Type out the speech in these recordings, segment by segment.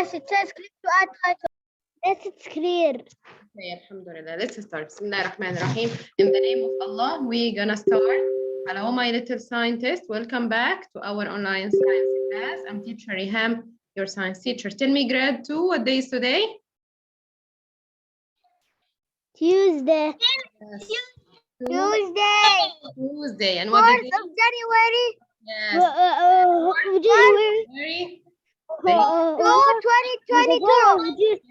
Yes, it says click to add title. Yes, it's clear. Okay, alhamdulillah. Let's start. Bismillah ar-Rahman ar-Rahim. In the name of Allah, we're gonna start. Hello, my little scientist. Welcome back to our online science class. I'm teacher Riham, your science teacher. Tell me, grade 2, what day is today? Tuesday. Yes. Tuesday. And what the 4th day? of January. Yes. January. Very. 2022.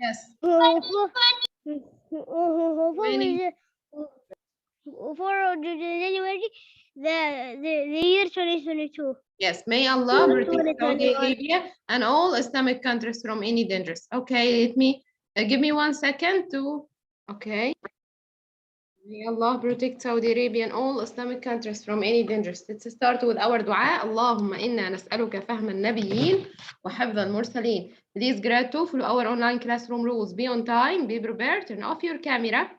Yes. 4th of January, the year 2022. Yes, may Allah protect Saudi Arabia and all Islamic countries from any dangers. Okay, let me give me 1 second to. Okay. May Allah protect Saudi Arabia and all Islamic countries from any dangers. Let's start with our dua. اللهم إنا نسألك فهم النبيين وحفظ المرسلين. Please grade 2 follow our online classroom rules. Be on time, be prepared, turn off your camera,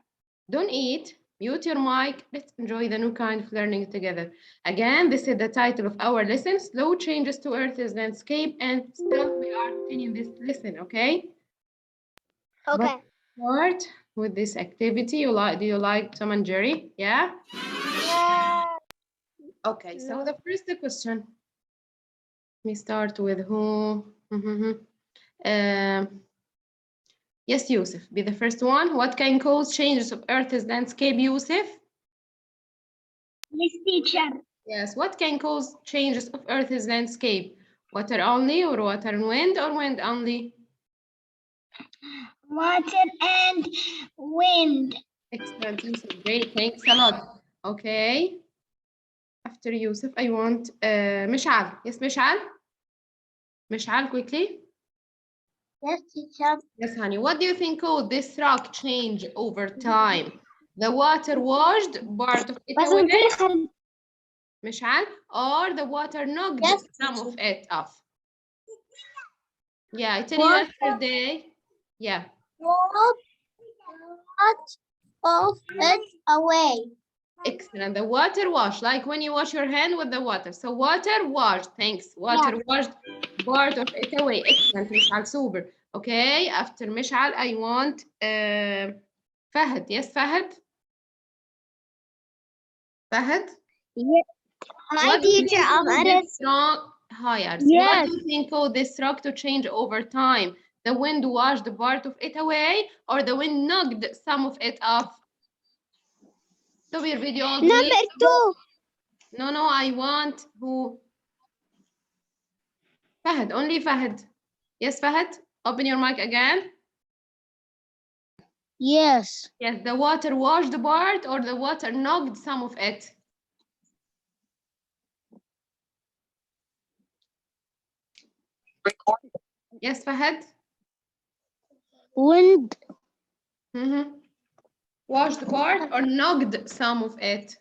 don't eat, mute your mic. Let's enjoy the new kind of learning together. Again, this is the title of our lesson, Slow Changes to Earth's Landscape, and still we are continuing this lesson, okay? Okay. Start with this activity. Do you like Tom and Jerry? Yeah? Okay, so the first question. Let me start with who? Yes, Yusuf, be the first one. What can cause changes of Earth's landscape, Yusuf? Yes, teacher. Yes, what can cause changes of Earth's landscape? Water only, or water and wind, or wind only? Water and wind. Excellent, Yusuf. Great, thanks a lot. Okay. After Yusuf, I want Mishal. Yes, Mishal? Mishal, quickly. Yes, teacher. Yes, honey. What do you think could this rock change over time? The water washed part of it away, Mishal, or the water knocked some of it off? Yeah, I tell you yesterday. Yeah. What of it away. Excellent. The water wash, like when you wash your hand with the water. So water washed. Thanks. Water washed part of it away. Excellent, Mishal. Super. Okay. After Mishal, I want Fahad. Yes, Fahad. Fahad. Yes. Hi, teacher. I'm Aris. Hi, Aris. Yes. What do you think called this rock to change over time? The wind washed part of it away, or the wind knocked some of it off? Stop your video. Number 2. No, I want who? Fahad, only Fahad. Yes, Fahad, open your mic again. Yes. Yes, the water washed the part, or the water knocked some of it? Yes, Fahad. Wind. Washed the part or knocked some of it?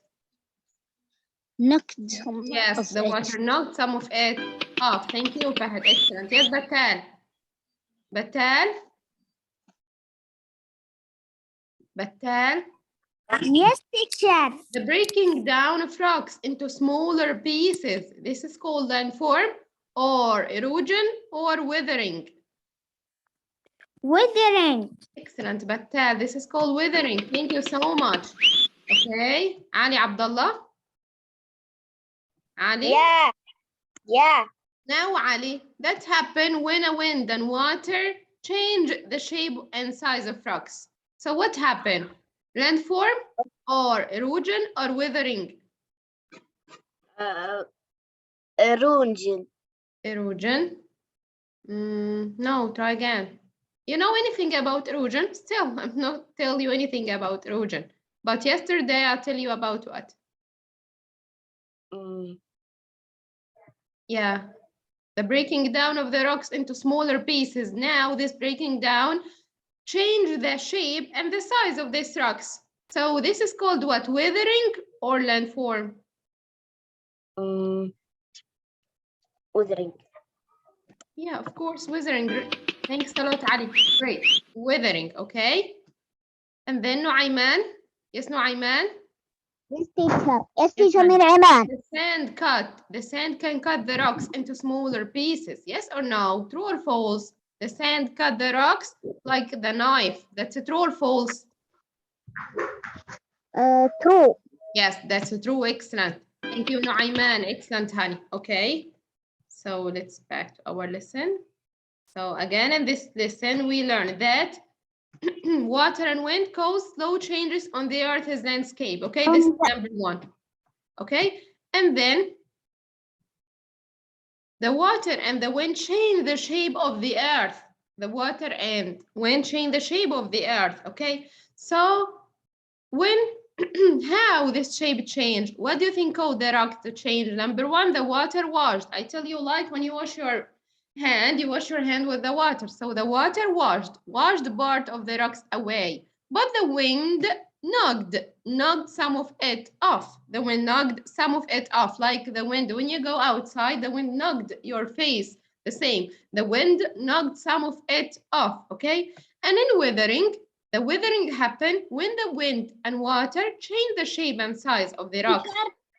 Knocked. Yes, the water knocked some of it off. Thank you, Fahad. Excellent. Yes, Batal. Batal. Yes, teacher. The breaking down of rocks into smaller pieces. This is called landform, or erosion, or weathering. Weathering. Excellent, Batal. This is called weathering. Thank you so much. Okay, Ali Abdullah. Ali? Yeah. Now, Ali, that happens when a wind and water change the shape and size of rocks. So what happened? Landform, or erosion, or weathering? Erosion. Erosion? No, try again. You know anything about erosion? Still, I'm not tell you anything about erosion. But yesterday, I'll tell you about what? Yeah, the breaking down of the rocks into smaller pieces. Now, this breaking down change the shape and the size of these rocks. So this is called what? Weathering or landform? Weathering. Yeah, of course, weathering. Thanks a lot, Ali. Great. Weathering, okay? And then Nu'ayman. Yes, Nu'ayman? Yes, teacher. Yes, teacher, Min Iman. The sand can cut the rocks into smaller pieces. Yes or no? True or false? The sand cut the rocks like the knife. That's true or false? True. Yes, that's true. Excellent. Thank you, Nu'ayman. Excellent, honey. Okay. So let's back to our lesson. So again, in this lesson, we learned that water and wind cause slow changes on the Earth's landscape. Okay, this is number one. Okay, and then the water and the wind change the shape of the Earth. The water and wind change the shape of the Earth. Okay, so when how this shape changed? What do you think caused the rock to change? Number one, the water washed. I tell you, like when you wash your hand, you wash your hand with the water. So the water washed part of the rocks away. But the wind knocked some of it off. The wind knocked some of it off, like the wind. When you go outside, the wind knocked your face. The same. The wind knocked some of it off, okay? And in weathering, the weathering happened when the wind and water change the shape and size of the rocks.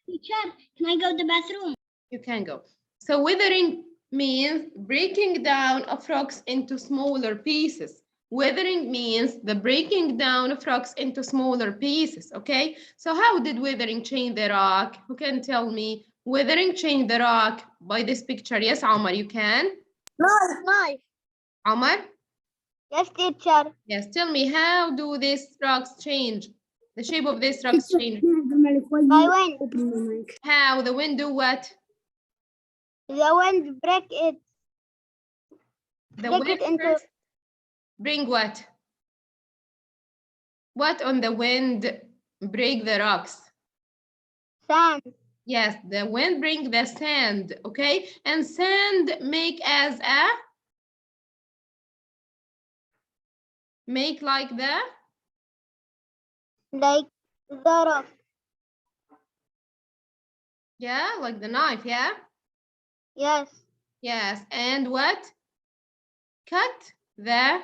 Teacher, can I go to the bathroom? You can go. So weathering means breaking down of rocks into smaller pieces. Weathering means the breaking down of rocks into smaller pieces, okay? So how did weathering change the rock? Who can tell me? Weathering changed the rock by this picture. Yes, Omar, you can? Knife. Omar? Yes, teacher. Yes, tell me, how do these rocks change? The shape of these rocks change? By wind. How? The wind do what? The wind break it. The Break wind it into first bring what? What on the wind break the rocks? sand. Yes, the wind bring the sand, okay? And sand make as a? Make like the? Like the rock. Yeah, like the knife, yeah? Yes. Yes, and what? Cut the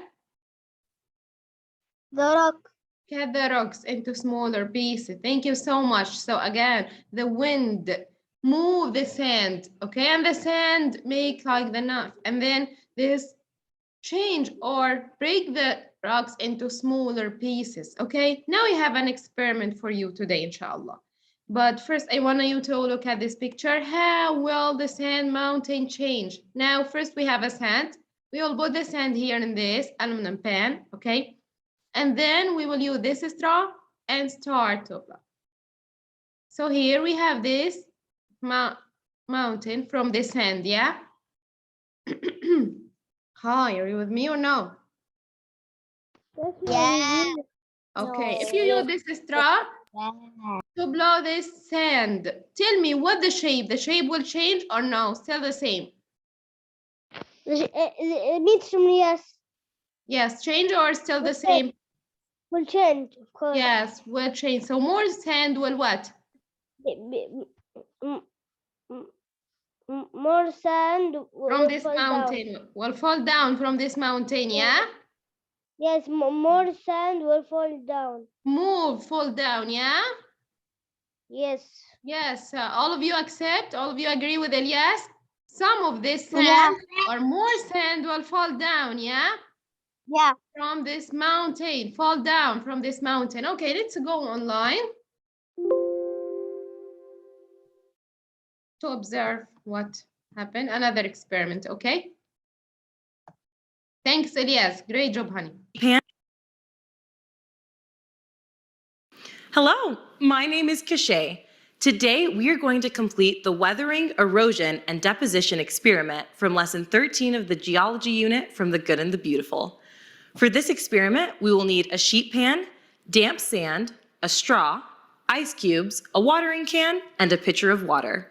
rock. Cut the rocks into smaller pieces. Thank you so much. So again, the wind move the sand, okay? And the sand make like the knife. And then this change or break the rocks into smaller pieces, okay? Now we have an experiment for you today, inshallah. But first, I want you to look at this picture. How will the sand mountain change? Now, first we have a sand. We will put the sand here in this aluminum pan, okay? And then we will use this straw and start to apply. So here we have this mountain from the sand, yeah? Hi, are you with me or no? Yeah. Okay, No. if you use this straw to blow this sand, tell me what the shape will change or no, still the same? It needs some yes. Yes, change or still the same? Will change, of course. Yes, will change. So more sand will what? More sand From will this fall mountain, down. will fall down from this mountain, yeah? Yes, more sand will fall down. Fall down, yeah? Yes. Yes, all of you accept? All of you agree with Elias? Some of this sand or more sand will fall down, yeah? Yeah. From this mountain, fall down from this mountain. Okay, let's go online to observe what happened. Another experiment, okay? Thanks, Elias. Great job, honey. Hello, my name is Kashay. Today, we are going to complete the weathering, erosion, and deposition experiment from lesson 13 of the geology unit from The Good and the Beautiful. For this experiment, we will need a sheet pan, damp sand, a straw, ice cubes, a watering can, and a pitcher of water.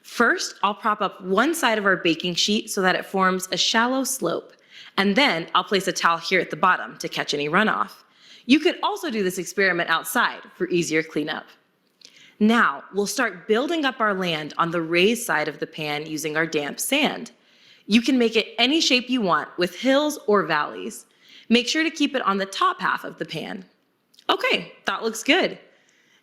First, I'll prop up one side of our baking sheet so that it forms a shallow slope. And then I'll place a towel here at the bottom to catch any runoff. You could also do this experiment outside for easier cleanup. Now, we'll start building up our land on the raised side of the pan using our damp sand. You can make it any shape you want with hills or valleys. Make sure to keep it on the top half of the pan. Okay, that looks good.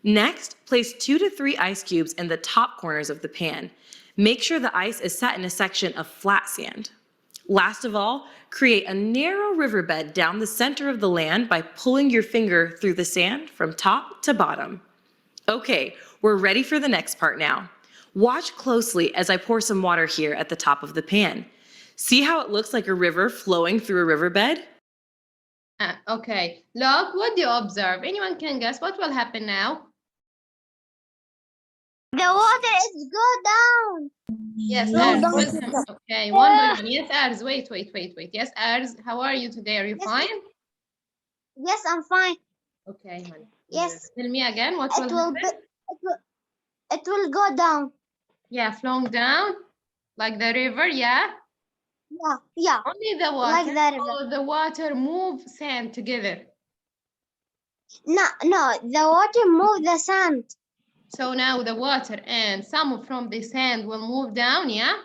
Next, place 2 to 3 ice cubes in the top corners of the pan. Make sure the ice is set in a section of flat sand. Last of all, create a narrow riverbed down the center of the land by pulling your finger through the sand from top to bottom. Okay, we're ready for the next part now. Watch closely as I pour some water here at the top of the pan. See how it looks like a river flowing through a riverbed? Okay, look, what do you observe? Anyone can guess what will happen now? The water is go down. Yes, Slow Ars, down. welcome. Okay, 1 by 1. Yes, Ars, wait. Yes, Ars, how are you today? Are you Yes, fine? Yes, I'm fine. Okay, honey. Yes. Tell me again, what will It will happen? it will go down. Yeah, flowing down, like the river, yeah? Yeah. Only the water, Like the river. or the water move sand together. No, the water move the sand. So now the water and some from the sand will move down, yeah?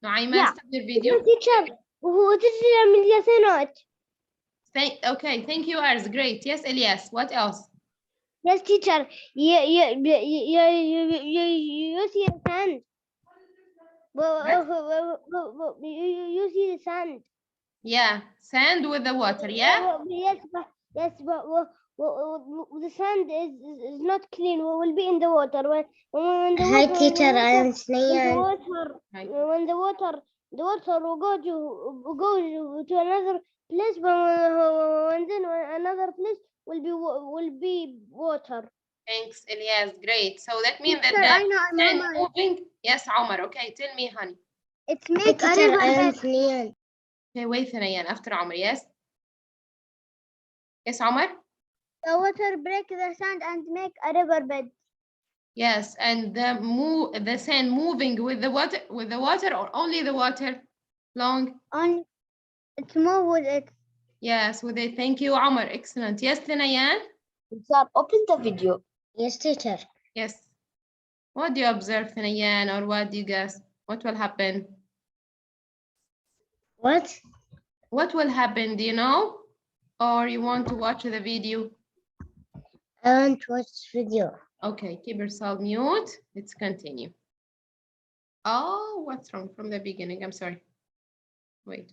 Naima, Yeah. stop your video. Teacher, who teacher Okay, thank you, Ars. Great. Yes, Elias, what else? Yes, teacher. You see the sand. You see the sand. Yeah, sand with the water, yeah? Yes, but the sand is not clean. We will be in the water. When the Hi, water, teacher. I am when Snayan. the water will go to another place, and then another place will be water. Thanks, Elias. Great. So that means that Teacher, I know, the sand moving. Yes, Omar. Okay, tell me, honey. It's Hi, make a teacher. I am river. Snayan. Okay, wait, Thanayan, after Omar, yes? Yes, Omar? The water break the sand and make a river bed. Yes, and the sand moving with the water or only the water? Long? Only it's move with it. Yes, with it. Thank you, Omar. Excellent. Yes, Thanayan? Teacher, open the video. Yes, teacher. Yes. What do you observe, Thanayan, or what do you guess? What will happen? What? What will happen? Do you know? Or you want to watch the video? I want to watch video. Okay, keep yourself mute. Let's continue. Oh, what's wrong from the beginning? I'm sorry. Wait.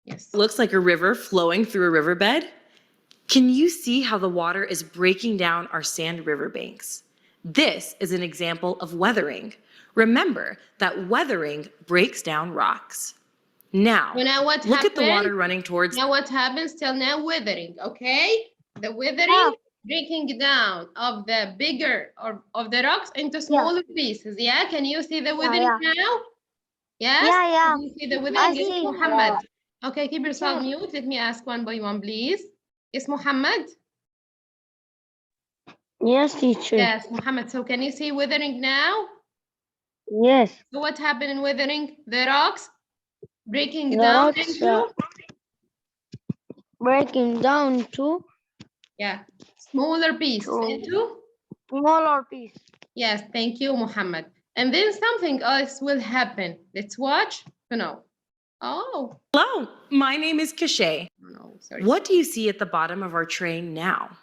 Yes. Looks like a river flowing through a riverbed? Can you see how the water is breaking down our sand riverbanks? This is an example of weathering. Remember that weathering breaks down rocks. Now, So now what look happened? at the water running towards. Now what happens till now? Weathering, okay? The weathering, breaking down of the bigger or of the rocks into smaller pieces. Yeah, can you see the weathering now? Yes? Yeah. Can you see the weathering? I Yes, see. Muhammad. Okay, keep yourself Sure. mute. Let me ask one by one, please. Yes, Muhammad? Yes, teacher. Yes, Muhammad. So can you see weathering now? Yes. So what happened in weathering? The rocks breaking The down rocks into? breaking down to Yeah, smaller piece Oh. into? smaller piece. Yes, thank you, Muhammad. And then something else will happen. Let's watch to know. Oh, Hello, my name is Kashay. no, sorry. What do you see at the bottom of our train now?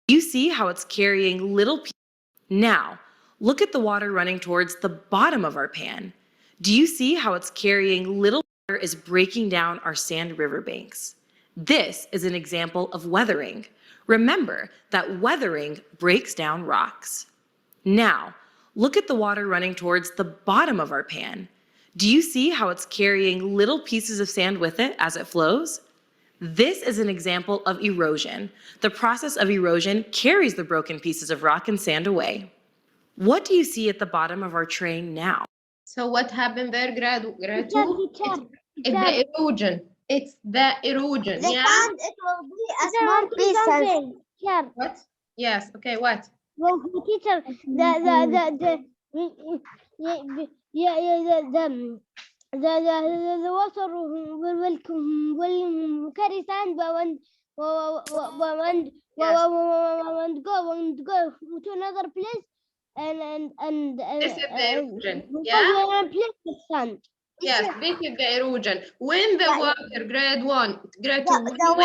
You see how it's carrying little pieces. Now, look at the water running towards the bottom of our pan. Do you see how it's carrying little water is breaking down our sand riverbanks? This is an example of weathering. Remember that weathering breaks down rocks. Now, look at the water running towards the bottom of our pan. Do you see how it's carrying little pieces of sand with it as it flows? This is an example of erosion. The process of erosion carries the broken pieces of rock and sand away. What do you see at the bottom of our train now? So what happened there, grade Teacher, two? It's the erosion. It's the erosion, The yeah? sand, it will be a small piece. Teacher, What? Yes, okay, what? teacher, the water will carry sand and go to another place and This is the erosion, yeah? place with sand. Yes, this is the erosion. When the water, grade one, grade two, The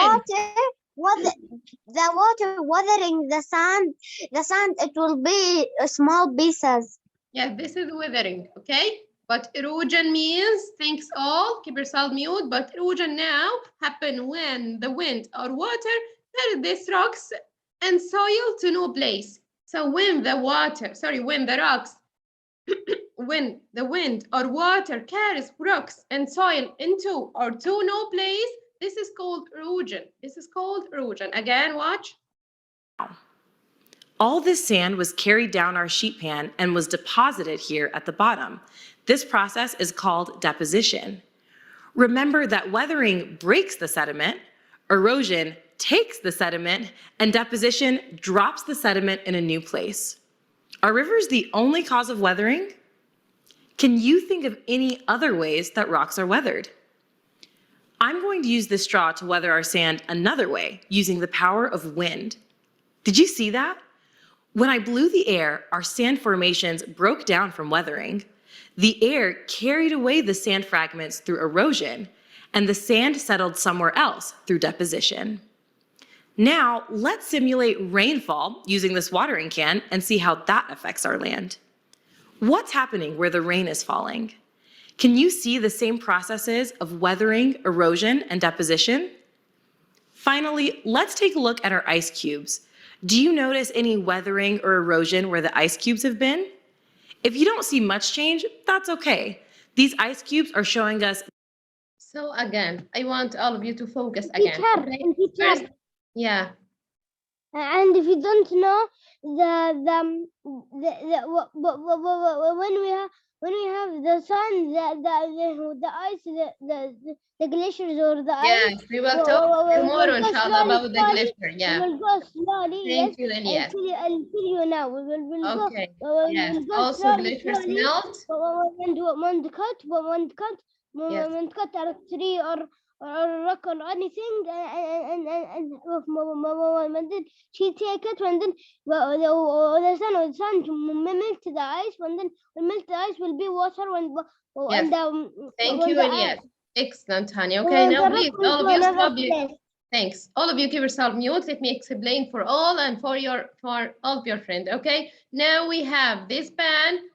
water weathering the sand, it will be small pieces. yes, this is weathering, okay? But erosion means, thanks all, keep yourself mute, but erosion now happen when the wind or water carry these rocks and soil to no place. So when the rocks, when the wind or water carries rocks and soil into or to no place, this is called erosion. This is called erosion. Again, watch. All this sand was carried down our sheet pan and was deposited here at the bottom. This process is called deposition. Remember that weathering breaks the sediment, erosion takes the sediment, and deposition drops the sediment in a new place. Are rivers the only cause of weathering? Can you think of any other ways that rocks are weathered? I'm going to use this straw to weather our sand another way, using the power of wind. Did you see that? When I blew the air, our sand formations broke down from weathering. The air carried away the sand fragments through erosion, and the sand settled somewhere else through deposition. Now, let's simulate rainfall using this watering can and see how that affects our land. What's happening where the rain is falling? Can you see the same processes of weathering, erosion, and deposition? Finally, let's take a look at our ice cubes. Do you notice any weathering or erosion where the ice cubes have been? If you don't see much change, that's okay. These ice cubes are showing us. So again, I want all of you to focus again. Teacher, First, yeah. and if you don't know, when we have the sun, the ice, the glaciers or the ice. Yes, we will talk tomorrow, inshallah, about the glacier. Yeah. We will go slowly. Thank you, Elias. I'll tell you now. We will Okay. go. Yes. We'll go Also, slowly, glaciers slowly. melt. When Yes. cut a tree or rock or anything, and then she take it, and then the sun melt the ice, and then melt the ice will be water Yes. Thank you, Elias. Excellent, honey. Okay, And now the please, rock will all of go you another stop. place. Thanks. All of you keep yourself mute. Let me explain for all and for all of your friends. Okay. Now we have this pan.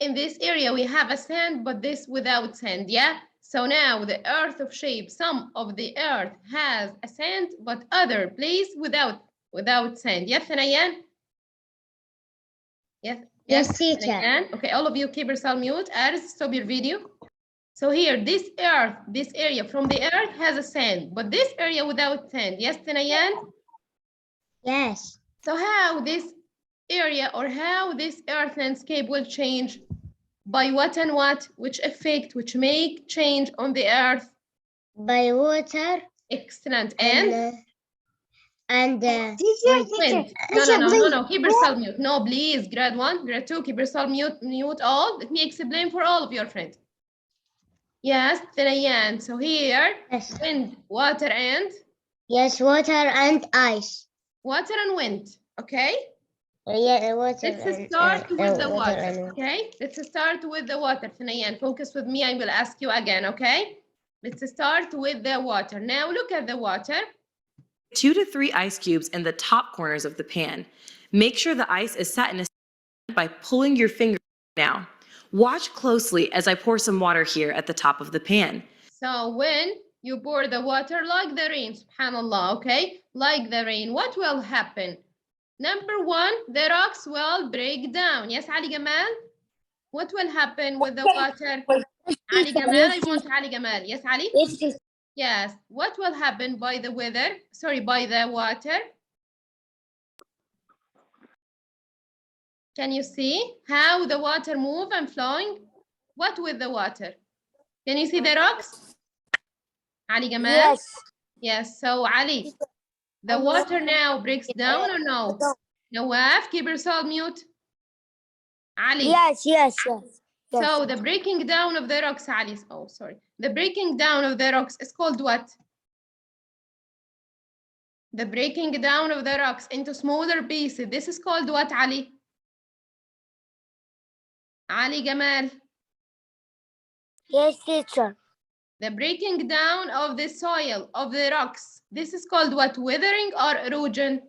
In this area we have a sand, but this without sand. Yeah. So now the earth of shape, some of the earth has a sand, but other place without sand. Yes, Thanayan? Yes. Yes, teacher. Thanayan? Okay. All of you keep yourself mute. Aris, stop your video. So here, this area from the earth has a sand, but this area without sand. Yes, Thanayan? Yes. So how this area or how this earth landscape will change? By what and what? Which effect, which make change on the earth? By water. Excellent. And Wind. No, keep yourself mute. No, please, grade 1, grade 2, keep yourself mute all. Let me explain for all of your friends. Yes, Thanayan. So here, Yes. wind, water, and? Yes, water and ice. Water and wind, okay? Yeah, water. Let's start with the water, okay? Let's start with the water, Thanayan. Focus with me, I will ask you again, okay? Let's start with the water. Now look at the water. 2 to 3 ice cubes in the top corners of the pan. Make sure the ice is set in a by pulling your finger down. Watch closely as I pour some water here at the top of the pan. So when you pour the water like the rain, subhanallah, okay? Like the rain, what will happen? Number 1, the rocks will break down. Yes, Ali Gamal? What will happen with the water? Ali Gamal, I want Ali Gamal. Yes, Ali? Yes. Yes. What will happen by the weather? Sorry, by the water? Can you see how the water move and flowing? What with the water? Can you see the rocks? Ali Gamal? Yes. Yes. So Ali, the water now breaks down or no? Nawaf, keep yourself mute. Ali. Yes. So the breaking down of the rocks, Ali. Oh, sorry. The breaking down of the rocks is called what? The breaking down of the rocks into smaller pieces. This is called what, Ali? Ali Gamal. Yes, teacher. The breaking down of the soil, of the rocks. This is called what? Weathering or erosion?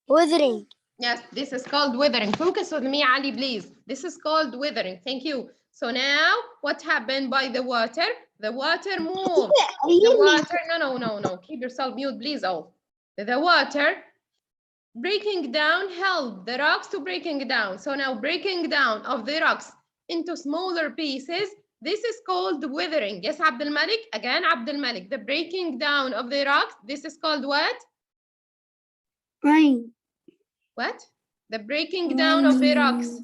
Weathering. Yes, this is called weathering. Focus with me, Ali, please. This is called weathering. Thank you. So now, what happened by the water? The water moved. The water, no. Keep yourself mute, please, all. The water breaking down helped the rocks to breaking down. So now breaking down of the rocks into smaller pieces, this is called weathering. Yes, Abdul Malik, again, Abdul Malik. The breaking down of the rocks, this is called what? Rain. What? The breaking down of the rocks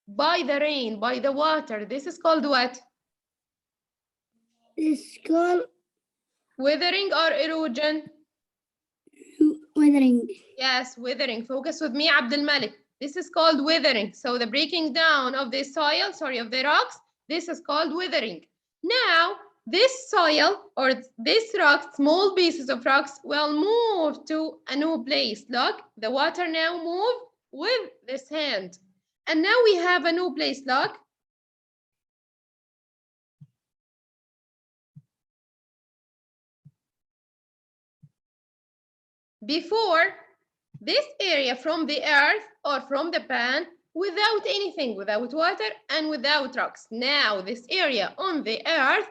by the rain, by the water. This is called what? It's called Weathering or erosion? weathering. Yes, weathering. Focus with me, Abdul Malik. This is called weathering. So the breaking down of the soil, of the rocks, this is called weathering. Now, this soil or this rock, small pieces of rocks will move to a new place. Look, the water now move with the sand. And now we have a new place, look. Before, this area from the earth or from the pan without anything, without water and without rocks. Now this area on the earth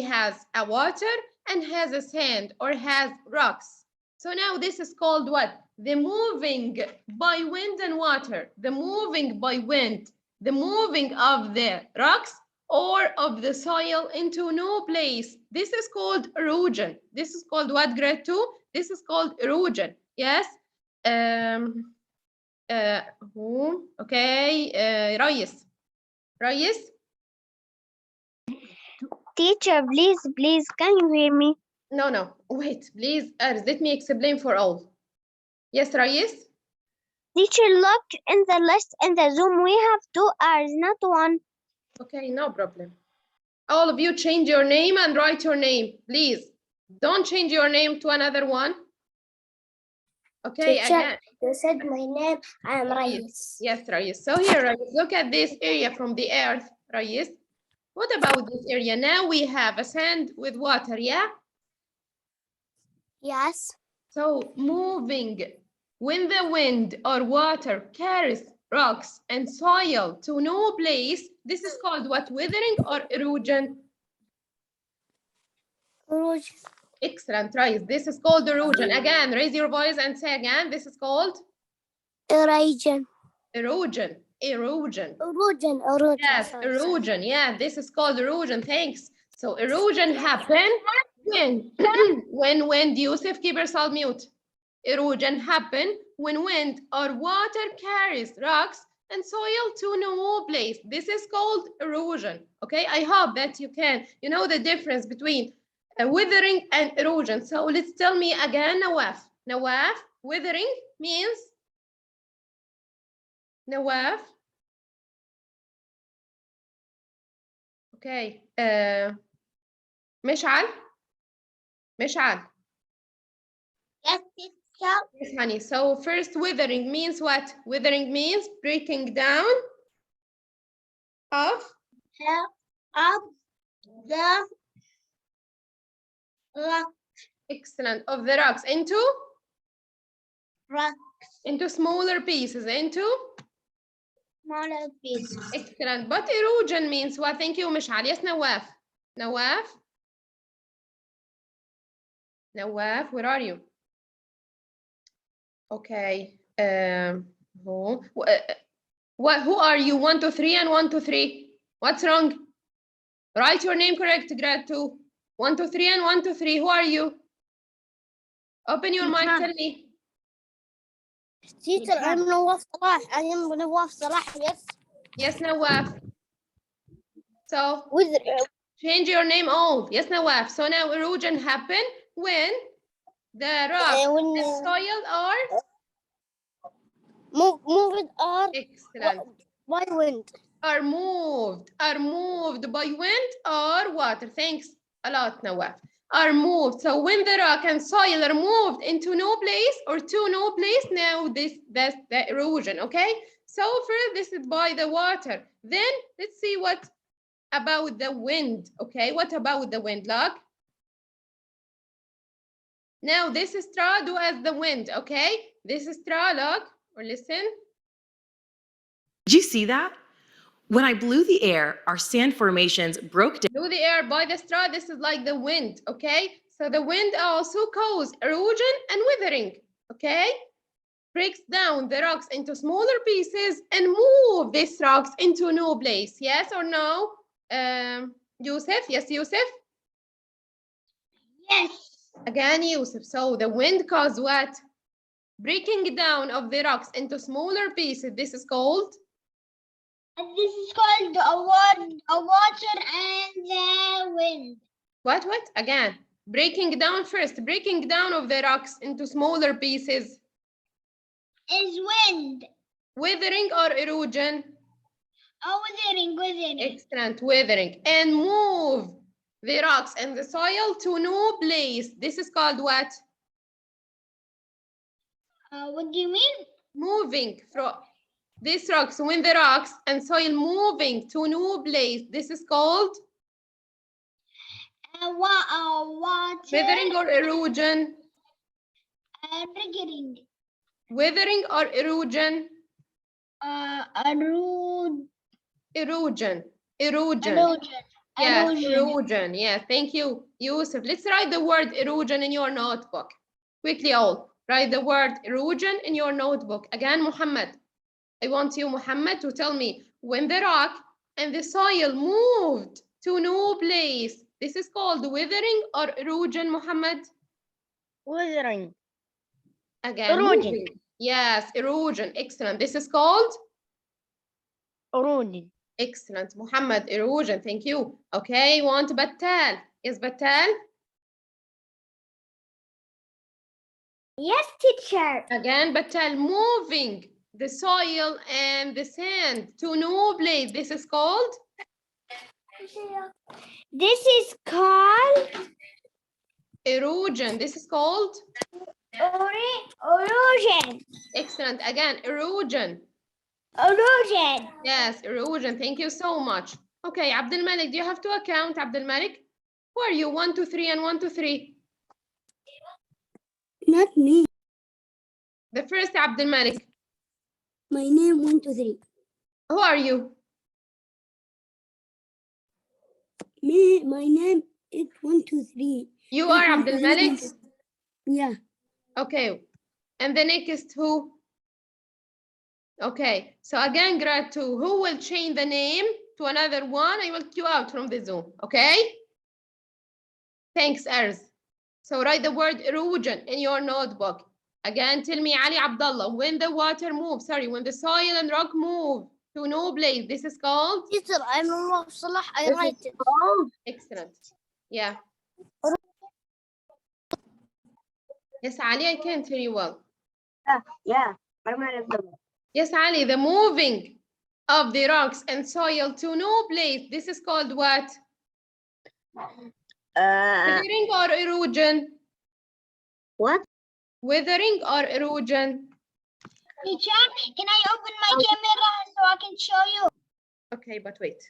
has a water and has a sand or has rocks. So now this is called what? The moving by wind and water. The moving by wind. The moving of the rocks or of the soil into no place. This is called erosion. This is called what, grade 2? This is called erosion. Yes. Okay. Rayis. Teacher, please, can you hear me? No. Wait, please. Let me explain for all. Yes, Rayis. Teacher, look in the list in the Zoom. We have 2 hours, not 1. Okay, no problem. All of you change your name and write your name, please. Don't change your name to another one. Okay, Teacher, again. you said my name. I am Rayis. Yes, Rayis. So here, Rayis, look at this area from the earth, Rayis. What about this area? Now we have a sand with water, yeah? Yes. So moving when the wind or water carries rocks and soil to no place, this is called what? Weathering or erosion? Erosion. Excellent, right. This is called erosion. Again, raise your voice and say again, this is called? Erosion. Erosion. Erosion. Erosion. Yes, erosion. Yeah, this is called erosion. Thanks. So erosion happen when? When wind, Yusuf, keep yourself mute. Erosion happen when wind or water carries rocks and soil to no place. This is called erosion. Okay, I hope that you know the difference between weathering and erosion. So let's tell me again, Nawaf. Nawaf, weathering means? Nawaf. Okay. Mishal. Mishal. Yes, teacher. Yes, honey. So first, weathering means what? Weathering means breaking down of the rock. Excellent. Of the rocks into smaller pieces. Into Smaller pieces. excellent. But erosion means what? Thank you, Mishal. Yes, Nawaf. Nawaf. Nawaf, where are you? Okay. Who are you? 1, 2, 3 and 1, 2, 3. What's wrong? Write your name correct, grade 2. 1, 2, 3 and 1, 2, 3. Who are you? Open your mic, tell me. Teacher, I'm Nawaf Salah. I am Nawaf Salah, yes. Yes, Nawaf. So With change your name all. Yes, Nawaf. So now erosion happen when the rock when and soil are moved or excellent. by wind. Are moved by wind or water. Thanks a lot, Nawaf. Are moved. So when the rock and soil are moved into no place or to no place, now that's the erosion, okay? So first, this is by the water. Then let's see what about the wind, okay? What about the wind, look? Now this straw do as the wind, okay? This straw, look, or listen. Did you see that? When I blew the air, our sand formations broke down. Blew the air by the straw. This is like the wind, okay? So the wind also causes erosion and weathering, okay? Breaks down the rocks into smaller pieces and move these rocks into a new place. Yes or no? Yusuf, yes, Yusuf? Yes. Again, Yusuf. So the wind caused what? Breaking down of the rocks into smaller pieces. This is called? And this is called a water and the wind. What? Again. Breaking down first. Breaking down of the rocks into smaller pieces. Is wind. Weathering or erosion? Oh, weathering. Excellent, weathering. And move the rocks and the soil to a new place. This is called what? What do you mean? Moving from these rocks, when the rocks and soil moving to a new place. This is called? Water. Weathering or erosion? Riggering. Weathering or erosion? Erosion. Erosion. Yes, erosion. Yeah, thank you, Yusuf. Let's write the word erosion in your notebook. Quickly all, write the word erosion in your notebook. Again, Muhammad. I want you, Muhammad, to tell me when the rock and the soil moved to a new place. This is called weathering or erosion, Muhammad? Weathering. Again, Erosion. moving. Yes, erosion. Excellent. This is called? Erosion. Excellent. Muhammad, erosion. Thank you. Okay, want Battal. Yes, Battal? Yes, teacher. Again, Battal, moving the soil and the sand to a new place. This is called? This is called Erosion. This is called? erosion. Excellent. Again, erosion. Erosion. Yes, erosion. Thank you so much. Okay, Abdul Malik, do you have to account, Abdul Malik? Who are you? 1, 2, 3, and 1, 2, 3. Not me. The first Abdul Malik. My name 1, 2, 3. Who are you? Me. My name is 1, 2, 3. You are Abdul Malik? Yeah. Okay. And the next who? Okay. So again, grade 2. Who will change the name to another one? I will kick you out from the Zoom. Okay? Thanks, Arz. So write the word erosion in your notebook. Again, tell me, Ali Abdullah, when the water moves, when the soil and rock move to a new place, this is called? Teacher, I'm Salah. I write it. Excellent. Yeah. Yes, Ali, I can't hear you well. Yeah. Yes, Ali, the moving of the rocks and soil to a new place, this is called what? Weathering or erosion? What? Weathering or erosion? Teacher, can I open my camera so I can show you? Okay, but wait.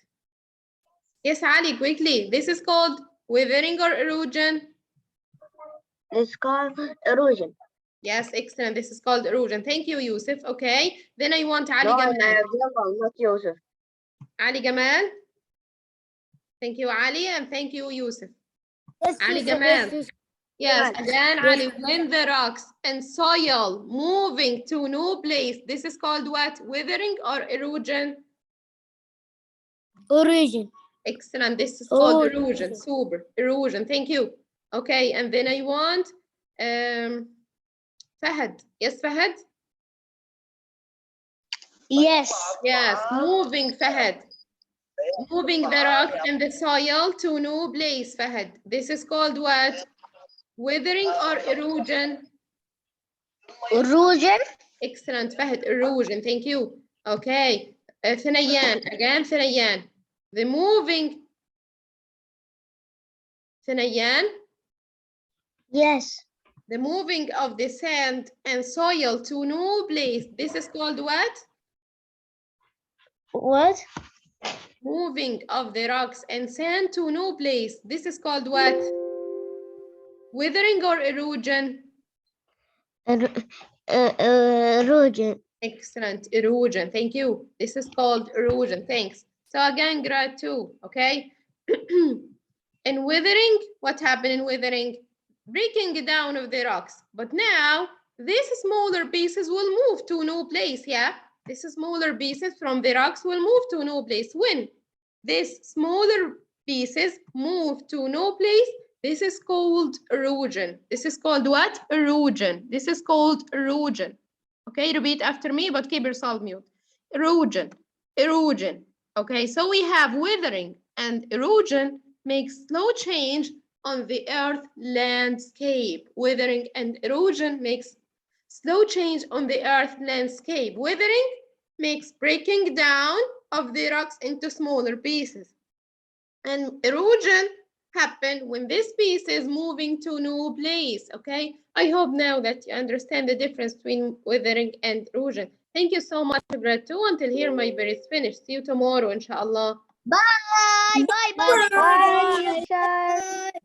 Yes, Ali, quickly. This is called weathering or erosion? It's called erosion. Yes, excellent. This is called erosion. Thank you, Yusuf. Okay. Then I want Ali Gamal. Not Joseph. Ali Gamal. Thank you, Ali, and thank you, Yusuf. Yes, Ali teacher, Gamal. yes, Yes, Yes. again, Yes. Ali, when the rocks and soil moving to a new place, this is called what? Weathering or erosion? Erosion. Excellent. This is called Erosion. erosion. Super. Erosion. Thank you. Okay, and then I want Fahad. Yes, Fahad? Yes. Yes, moving Fahad. Moving the rock and the soil to a new place, Fahad. This is called what? Weathering or erosion? Erosion. Excellent, Fahad. Erosion. Thank you. Okay. Thanayan. Again, Thanayan. The moving. Thanayan. Yes. The moving of the sand and soil to a new place. This is called what? What? Moving of the rocks and sand to a new place. This is called what? Weathering or erosion? Erosion. Excellent. Erosion. Thank you. This is called erosion. Thanks. So again, grade 2, okay? In weathering, what happened in weathering? Breaking down of the rocks. But now, these smaller pieces will move to a new place, yeah? These smaller pieces from the rocks will move to a new place. When these smaller pieces move to a new place, this is called erosion. This is called what? Erosion. This is called erosion. Okay, repeat after me, but keep yourself mute. Erosion, erosion. Okay, so we have weathering and erosion makes slow change on the earth landscape. Weathering and erosion makes slow change on the earth landscape. Weathering makes breaking down of the rocks into smaller pieces. And erosion happen when this piece is moving to a new place, okay? I hope now that you understand the difference between weathering and erosion. Thank you so much, grade 2. Until here, my bear is finished. See you tomorrow, inshallah. Bye. Bye. Bye. Bye, teacher.